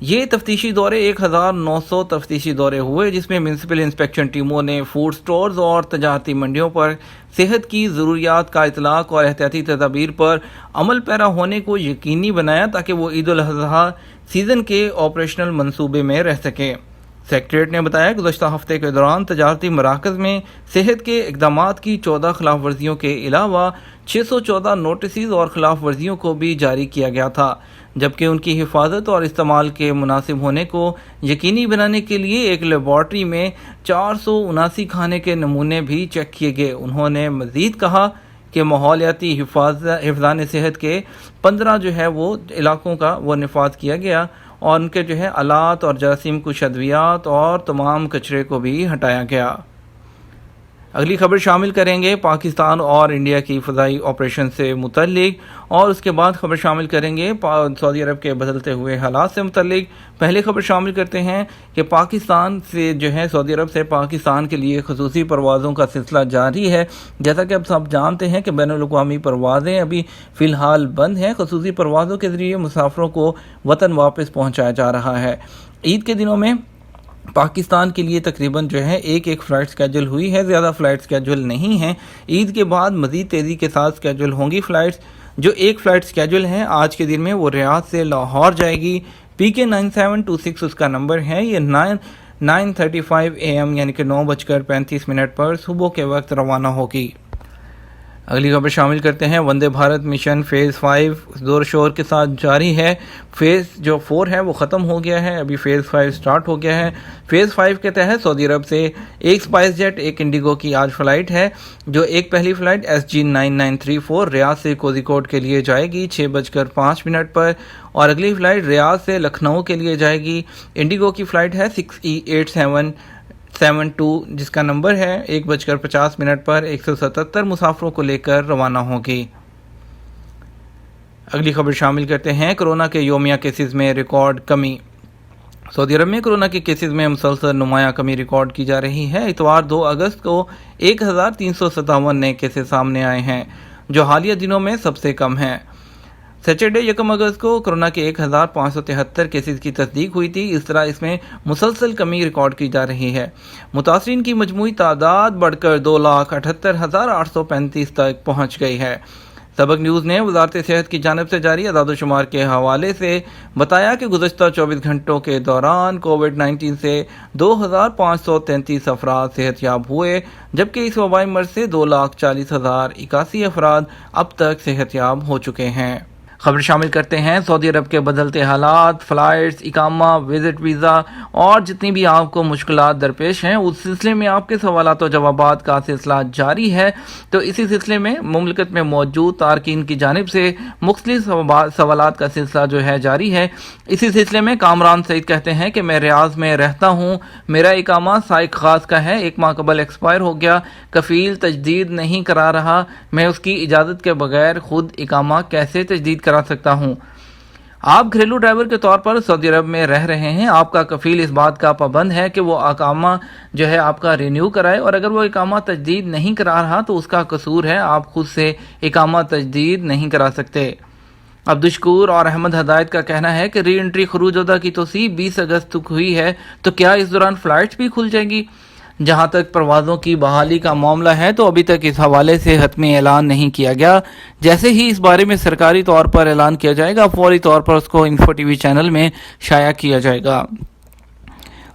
یہ تفتیشی دورے 1900 تفتیشی دورے ہوئے، جس میں میونسپل انسپیکشن ٹیموں نے فوڈ سٹورز اور تجارتی منڈیوں پر صحت کی ضروریات کا اطلاق اور احتیاطی تدابیر پر عمل پیرا ہونے کو یقینی بنایا تاکہ وہ عید الاضحیٰ سیزن کے آپریشنل منصوبے میں رہ سکیں۔ سیکریٹریٹ نے بتایا کہ گزشتہ ہفتے کے دوران تجارتی مراکز میں صحت کے اقدامات کی 14 خلاف ورزیوں کے علاوہ 614 نوٹسز اور خلاف ورزیوں کو بھی جاری کیا گیا تھا، جبکہ ان کی حفاظت اور استعمال کے مناسب ہونے کو یقینی بنانے کے لیے ایک لیبارٹری میں 479 کھانے کے نمونے بھی چیک کیے گئے۔ انہوں نے مزید کہا کہ ماحولیاتی حفظان صحت کے 15 وہ علاقوں کا وہ نفاذ کیا گیا اور ان کے آلات اور جراثیم کش ادویات اور تمام کچرے کو بھی ہٹایا گیا۔ اگلی خبر شامل کریں گے پاکستان اور انڈیا کی فضائی آپریشن سے متعلق، اور اس کے بعد خبر شامل کریں گے سعودی عرب کے بدلتے ہوئے حالات سے متعلق۔ پہلے خبر شامل کرتے ہیں کہ پاکستان سے سعودی عرب سے پاکستان کے لیے خصوصی پروازوں کا سلسلہ جاری ہے۔ جیسا کہ اب سب جانتے ہیں کہ بین الاقوامی پروازیں ابھی فی الحال بند ہیں۔ خصوصی پروازوں کے ذریعے مسافروں کو وطن واپس پہنچایا جا رہا ہے۔ عید کے دنوں میں پاکستان کے لیے تقریباً ایک فلائٹ سکیجول ہوئی ہے، زیادہ فلائٹ سکیجول نہیں ہیں۔ عید کے بعد مزید تیزی کے ساتھ سکیجول ہوں گی فلائٹس۔ جو ایک فلائٹ سکیجول ہے آج کے دن میں وہ ریاض سے لاہور جائے گی، PK 9726 اس کا نمبر ہے۔ یہ 9:35 AM یعنی کہ 9:35 پر صبح کے وقت روانہ ہوگی۔ اگلی خبر شامل کرتے ہیں وندے بھارت مشن فیز 5 زور شور کے ساتھ جاری ہے۔ فیز 4 ہے وہ ختم ہو گیا ہے، ابھی فیز 5 سٹارٹ ہو گیا ہے۔ فیز 5 کے تحت سعودی عرب سے ایک اسپائس جیٹ ایک انڈیگو کی آج فلائٹ ہے، جو ایک پہلی فلائٹ SG 9934 ریاض سے کوزیکوڈ کے لیے جائے گی 6:05 پر، اور اگلی فلائٹ ریاض سے لکھنؤ کے لیے جائے گی۔ انڈیگو کی فلائٹ ہے 6E8772 جس کا نمبر ہے 1:50 پر 177 مسافروں کو لے کر روانہ ہوگی۔ اگلی خبر شامل کرتے ہیں کورونا کے یومیہ کیسز میں ریکارڈ کمی۔ سعودی عرب میں کورونا کے کیسز میں مسلسل نمایاں کمی ریکارڈ کی جا رہی ہے۔ اتوار 2 اگست کو 1357 نئے کیسز سامنے آئے ہیں، جو حالیہ دنوں میں سب سے کم ہیں۔ سیٹرڈے 1 اگست کو کورونا کے 1573 کیسز کی تصدیق ہوئی تھی۔ اس طرح اس میں مسلسل کمی ریکارڈ کی جا رہی ہے۔ متاثرین کی مجموعی تعداد بڑھ کر 2,78,835 تک پہنچ گئی ہے۔ سبق نیوز نے وزارت صحت کی جانب سے جاری اعداد و شمار کے حوالے سے بتایا کہ گزشتہ 24 گھنٹوں کے دوران کووڈ-19 سے 2,533 افراد صحت یاب ہوئے، جبکہ اس وبائی مرض سے 2,40,081 افراد اب تک صحت یاب ہو چکے ہیں۔ خبر شامل کرتے ہیں سعودی عرب کے بدلتے حالات، فلائٹس، اقامہ، وزٹ ویزا اور جتنی بھی آپ کو مشکلات درپیش ہیں اس سلسلے میں آپ کے سوالات و جوابات کا سلسلہ جاری ہے۔ تو اسی سلسلے میں مملکت میں موجود تارکین کی جانب سے مختلف سوالات کا سلسلہ جاری ہے۔ اسی سلسلے میں کامران سعید کہتے ہیں کہ میں ریاض میں رہتا ہوں، میرا اقامہ سائق خاص کا ہے، 1 ماہ قبل ایکسپائر ہو گیا، کفیل تجدید نہیں کرا رہا، میں اس کی اجازت کے بغیر خود اقامہ کیسے تجدید کرا سکتا ہوں؟ آپ گھریلو ڈرائیور کے طور پر سعودی عرب میں رہ رہے ہیں، آپ کا کفیل اس بات کا پابند ہے کہ وہ اقامہ آپ کا رینیو کرائے، اور اگر وہ اقامہ تجدید نہیں کرا رہا تو اس کا قصور ہے، آپ خود سے اقامہ تجدید نہیں کرا سکتے۔ عبدالشکور اور احمد ہدایت کا کہنا ہے کہ ری انٹری خروج عہدہ کی توسیع 20 اگست تک ہوئی ہے، تو کیا اس دوران فلائٹس بھی کھل جائیں گی؟ جہاں تک پروازوں کی بحالی کا معاملہ ہے تو ابھی تک اس حوالے سے حتمی اعلان نہیں کیا گیا۔ جیسے ہی اس بارے میں سرکاری طور پر اعلان کیا جائے گا، فوری طور پر اس کو انفو ٹی وی چینل میں شائع کیا جائے گا۔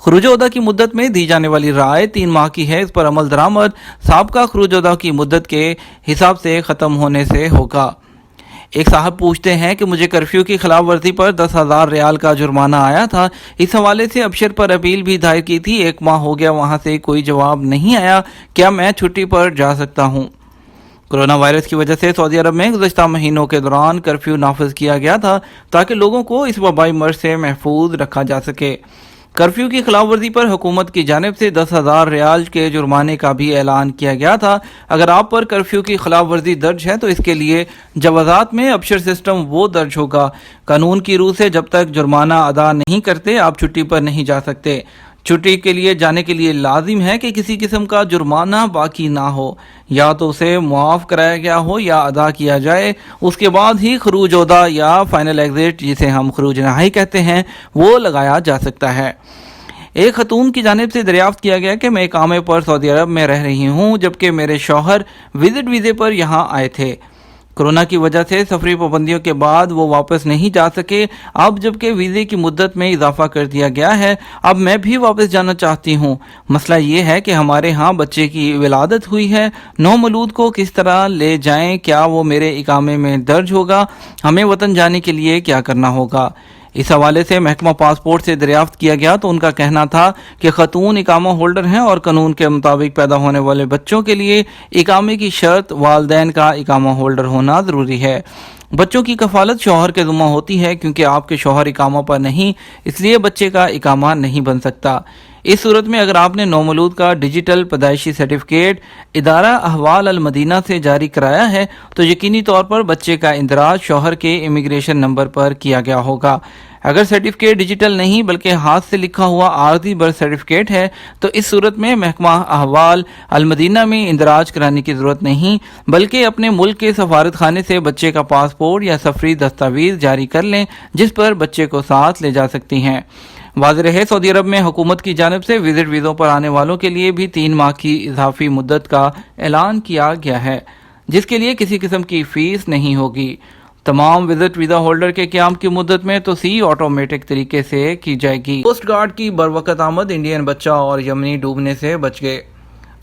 خروج عہدہ کی مدت میں دی جانے والی رائے 3 ماہ کی ہے، اس پر عمل درآمد سابقہ خروج عہدہ کی مدت کے حساب سے ختم ہونے سے ہوگا۔ ایک صاحب پوچھتے ہیں کہ مجھے کرفیو کی خلاف ورزی پر 10,000 ریال کا جرمانہ آیا تھا، اس حوالے سے ابشر پر اپیل بھی دائر کی تھی، 1 ماہ ہو گیا وہاں سے کوئی جواب نہیں آیا، کیا میں چھٹی پر جا سکتا ہوں؟ کورونا وائرس کی وجہ سے سعودی عرب میں گزشتہ مہینوں کے دوران کرفیو نافذ کیا گیا تھا تاکہ لوگوں کو اس وبائی مرض سے محفوظ رکھا جا سکے۔ کرفیو کی خلاف ورزی پر حکومت کی جانب سے 10,000 ریال کے جرمانے کا بھی اعلان کیا گیا تھا۔ اگر آپ پر کرفیو کی خلاف ورزی درج ہے تو اس کے لیے جوازات میں ابشر سسٹم وہ درج ہوگا۔ قانون کی روح سے جب تک جرمانہ ادا نہیں کرتے آپ چھٹی پر نہیں جا سکتے۔ چھٹی کے لیے جانے کے لیے لازم ہے کہ کسی قسم کا جرمانہ باقی نہ ہو، یا تو اسے معاف کرایا گیا ہو یا ادا کیا جائے، اس کے بعد ہی خروج عہدہ یا فائنل ایگزٹ جسے ہم خروج نہائی کہتے ہیں وہ لگایا جا سکتا ہے۔ ایک خاتون کی جانب سے دریافت کیا گیا کہ میں اقامے پر سعودی عرب میں رہ رہی ہوں جبکہ میرے شوہر وزٹ ویزے پر یہاں آئے تھے۔ کورونا کی وجہ سے سفری پابندیوں کے بعد وہ واپس نہیں جا سکے، اب جبکہ ویزے کی مدت میں اضافہ کر دیا گیا ہے اب میں بھی واپس جانا چاہتی ہوں۔ مسئلہ یہ ہے کہ ہمارے ہاں بچے کی ولادت ہوئی ہے، نومولود کو کس طرح لے جائیں، کیا وہ میرے اقامے میں درج ہوگا، ہمیں وطن جانے کے لیے کیا کرنا ہوگا؟ اس حوالے سے محکمہ پاسپورٹ سے دریافت کیا گیا تو ان کا کہنا تھا کہ خاتون اقامہ ہولڈر ہیں اور قانون کے مطابق پیدا ہونے والے بچوں کے لیے اقامے کی شرط والدین کا اقامہ ہولڈر ہونا ضروری ہے۔ بچوں کی کفالت شوہر کے ذمہ ہوتی ہے کیونکہ آپ کے شوہر اقامہ پر نہیں، اس لیے بچے کا اقامہ نہیں بن سکتا۔ اس صورت میں اگر آپ نے نومولود کا ڈیجیٹل پیدائشی سرٹیفکیٹ ادارہ احوال المدینہ سے جاری کرایا ہے تو یقینی طور پر بچے کا اندراج شوہر کے امیگریشن نمبر پر کیا گیا ہوگا۔ اگر سرٹیفکیٹ ڈیجیٹل نہیں بلکہ ہاتھ سے لکھا ہوا عارضی برتھ سرٹیفکیٹ ہے تو اس صورت میں محکمہ احوال المدینہ میں اندراج کرانے کی ضرورت نہیں، بلکہ اپنے ملک کے سفارت خانے سے بچے کا پاسپورٹ یا سفری دستاویز جاری کر لیں جس پر بچے کو ساتھ لے جا سکتی ہیں۔ واضح رہے سعودی عرب میں حکومت کی جانب سے وزٹ ویزوں پر آنے والوں کے لیے بھی 3 ماہ کی اضافی مدت کا اعلان کیا گیا ہے جس کے لیے کسی قسم کی فیس نہیں ہوگی۔ تمام وزٹ ویزا ہولڈر کے قیام کی مدت میں توسیع آٹومیٹک طریقے سے کی جائے گی۔ کوسٹ گارڈ کی بروقت آمد، انڈین بچہ اور یمنی ڈوبنے سے بچ گئے۔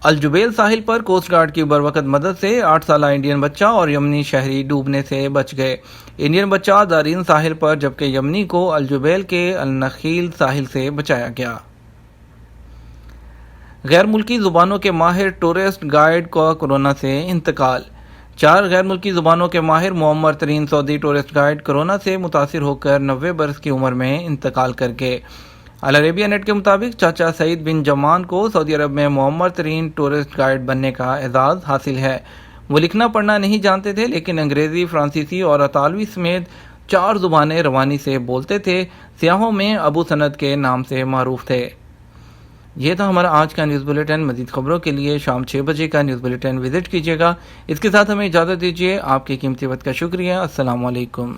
الجبیل ساحل پر کوسٹ گارڈ کی بروقت مدد سے 8 سالہ انڈین بچہ اور یمنی شہری ڈوبنے سے بچ گئے۔ انڈین بچہ دارین ساحل پر جبکہ یمنی کو الجبیل کے النخیل ساحل سے بچایا گیا۔ غیر ملکی زبانوں کے ماہر ٹورسٹ گائیڈ کا کورونا سے انتقال۔ 4 غیر ملکی زبانوں کے ماہر معمر ترین سعودی ٹورسٹ گائیڈ کورونا سے متاثر ہو کر 90 برس کی عمر میں انتقال کر گئے۔ العربیہ نیٹ کے مطابق چاچا سعید بن جمان کو سعودی عرب میں معمر ترین ٹورسٹ گائیڈ بننے کا اعزاز حاصل ہے۔ وہ لکھنا پڑھنا نہیں جانتے تھے لیکن انگریزی، فرانسیسی اور اطالوی سمیت 4 زبانیں روانی سے بولتے تھے۔ سیاحوں میں ابو سند کے نام سے معروف تھے۔ یہ تھا ہمارا آج کا نیوز بلیٹن۔ مزید خبروں کے لیے شام 6 بجے کا نیوز بلیٹن وزٹ کیجیے گا۔ اس کے ساتھ ہمیں اجازت دیجیے۔ آپ کی قیمتی وقت کا شکریہ۔ السلام علیکم۔